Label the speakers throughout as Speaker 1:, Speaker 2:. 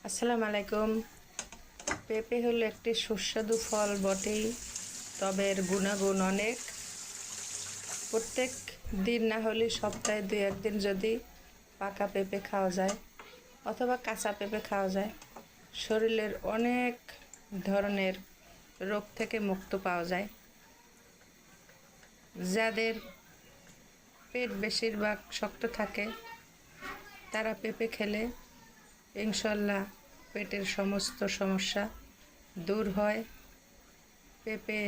Speaker 1: আসসালামু আলাইকুম। পেঁপে হলো একটি সুস্বাদু ফল বটেই, তবে এর গুণাগুণ অনেক। প্রত্যেক দিন না হলে সপ্তাহে 2-1 দিন যদি পাকা পেঁপে খাওয়া যায় অথবা কাঁচা পেঁপে খাওয়া যায়, শরীরের অনেক ধরনের রোগ থেকে মুক্ত পাওয়া যায়। যাদের পেট বেশিরভাগ শক্ত থাকে তারা পেঁপে খেলে ইনশাল্লাহ পেটের সমস্ত সমস্যা দূর হয়। পেঁপে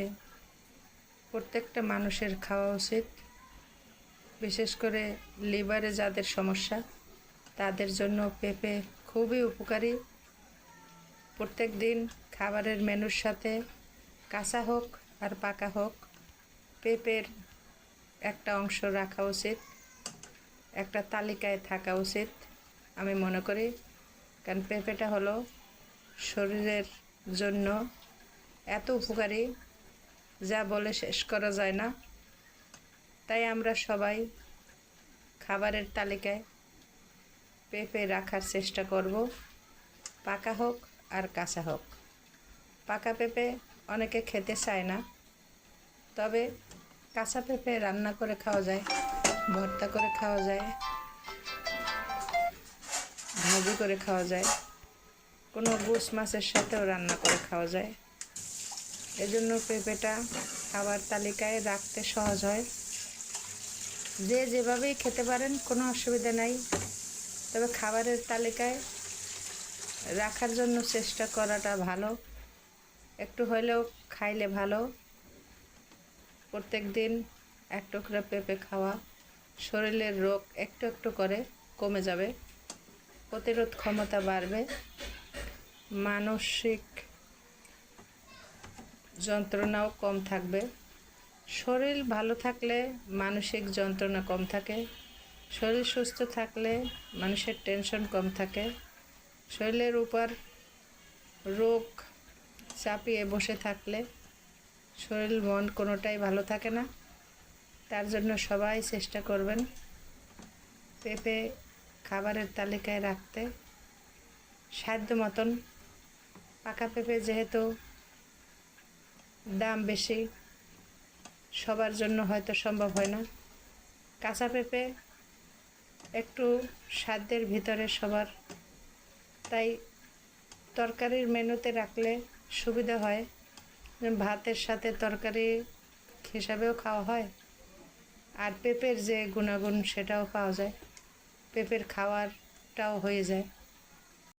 Speaker 1: প্রত্যেকটা মানুষের খাওয়া উচিত, বিশেষ করে লিভারে যাদের সমস্যা তাদের জন্য পেঁপে খুবই উপকারী। প্রত্যেক দিন খাবারের মেনুর সাথে কাঁচা হোক আর পাকা হোক পেঁপের একটা অংশ রাখা উচিত, একটা তালিকায় থাকা উচিত আমি মনে করি। কারণ পেঁপেটা হলো শরীরের জন্য এত উপকারী যা বলে শেষ করা যায় না। তাই আমরা সবাই খাবারের তালিকায় পেঁপে রাখার চেষ্টা করব, পাকা হোক আর কাঁচা হোক। পাকা পেঁপে অনেকে খেতে চায় না, তবে কাঁচা পেঁপে রান্না করে খাওয়া যায়, ভর্তা করে খাওয়া যায়, ভাজি করে খাওয়া যায়, কোনো গোশ মাছের সাথেও রান্না করে খাওয়া যায়। এজন্য পেঁপেটা খাবার তালিকায় রাখতে সহজ হয়। যে যেভাবেই খেতে পারেন, কোনো অসুবিধা নাই, তবে খাবারের তালিকায় রাখার জন্য চেষ্টা করাটা ভালো। একটু হলেও খাইলে ভালো। প্রত্যেক দিন এক টুকরা পেঁপে খাওয়া শরীরের রোগ একটু একটু করে কমে যাবে, প্রতিরোধ ক্ষমতা বাড়বে, মানসিক যন্ত্রণাও কম থাকবে। শরীর ভালো থাকলে মানসিক যন্ত্রণা কম থাকে, শরীর সুস্থ থাকলে মানুষের টেনশন কম থাকে। শরীরের উপর রোগ চাপিয়ে বসে থাকলে শরীর মন কোনোটাই ভালো থাকে না। তার জন্য সবাই চেষ্টা করবেন পেঁপে খাবারের তালিকায় রাখতে। সাধ্য মতন পাকা পেঁপে যেহেতু দাম বেশি, সবার জন্য হয়তো সম্ভব হয় না। কাঁচা পেঁপে একটু সাধ্যের ভিতরে সবার, তাই তরকারির মেনুতে রাখলে সুবিধা হয়। ভাতের সাথে তরকারি হিসাবেও খাওয়া হয়, আর পেঁপের যে গুণাগুণ সেটাও পাওয়া যায়, পেঁপের খাওয়ারটাও হয়ে যায়।